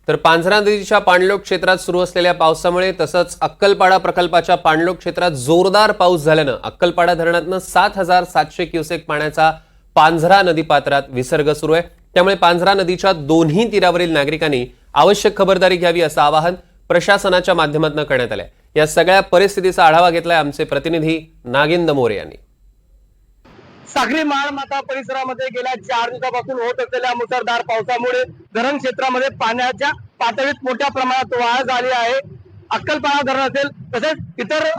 तर पांझरा नदीच्या पाणलोट क्षेत्रात सुरू असलेल्या पावसामुळे तसंच अक्कलपाडा प्रकल्पाच्या पाणलोट क्षेत्रात जोरदार पाऊस झाल्यानं अक्कलपाडा धरणातनं 7,700 क्युसेक पाण्याचा पांझरा नदीपात्रात विसर्ग सुरू आहे। त्यामुळे पांझरा नदीच्या दोन्ही तीरावरील नागरिकांनी आवश्यक खबरदारी घ्यावी असं आवाहन प्रशासनाच्या माध्यमातून करण्यात आलंय। या सगळ्या परिस्थितीचा आढावा घेतलाय आमचे प्रतिनिधी नागिंद मोरे यांनी। सागरी माळमाथा परिसरामध्ये गेल्या 4 दिवसापासून होत असलेल्या मुसळधार पावसामुळे धरण क्षेत्रामध्ये पाण्याच्या पातळीत मोठ्या प्रमाणात वाढ झाली आहे। अक्कलपाडा धरण असेल तसेच इतर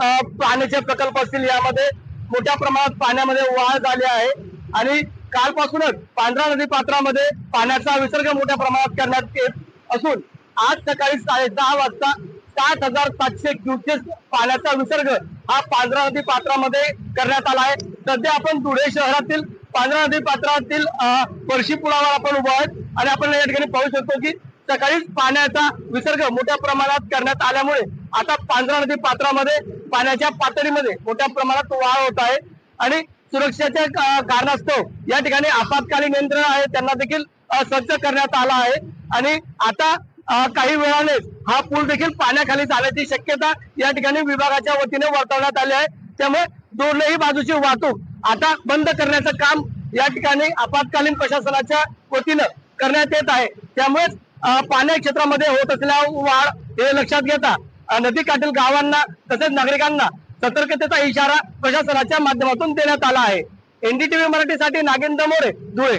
पाण्याचे प्रकल्प असतील यामध्ये मोठ्या प्रमाणात पाण्यामध्ये वाढ झाली आहे आणि कालपासूनच पांझरा नदी पात्रामध्ये पाण्याचा विसर्ग मोठ्या प्रमाणात करण्यात येत असून आज सकाळी 6:30 वाजता 7,700 क्युसेक पाण्याचा विसर्ग हा पांझरा नदी पात्रामध्ये करण्यात आला आहे। सध्या आपण धुळे शहरातील पांझरा नदी पात्रातील वर्षी पुलावर आपण उभा आहोत आणि आपण या ठिकाणी पाहू शकतो की सकाळीच पाण्याचा विसर्ग मोठ्या प्रमाणात करण्यात आल्यामुळे आता पांझरा नदी पात्रामध्ये पाण्याच्या पातळीमध्ये मोठ्या प्रमाणात वाढ होत आहे आणि सुरक्षेच्या कारणास्तव या ठिकाणी आपत्कालीन यंत्रणा आहे त्यांना देखील सज्ज करण्यात आला आहे आणि आता काही वेळाने हा पूल देखील पाण्याखाली जाण्याची शक्यता या ठिकाणी विभागाच्या वतीने वर्तवण्यात आली आहे। त्यामुळे दोन्ही बाजूची वाहतूक आता बंद करण्याचं काम या ठिकाणी आपत्कालीन प्रशासनाच्या वतीने करण्यात येत आहे। त्यामुळे पाणी क्षेत्रामध्ये होत असलेल्या वाढ हे लक्षात घेता नदीकाठील गावांना तसेच नागरिकांना सतर्कतेचा इशारा प्रशासनाच्या माध्यमातून देण्यात आला आहे। एनडीटीव्ही मराठीसाठी नागेंद्र मोरे, धुळे।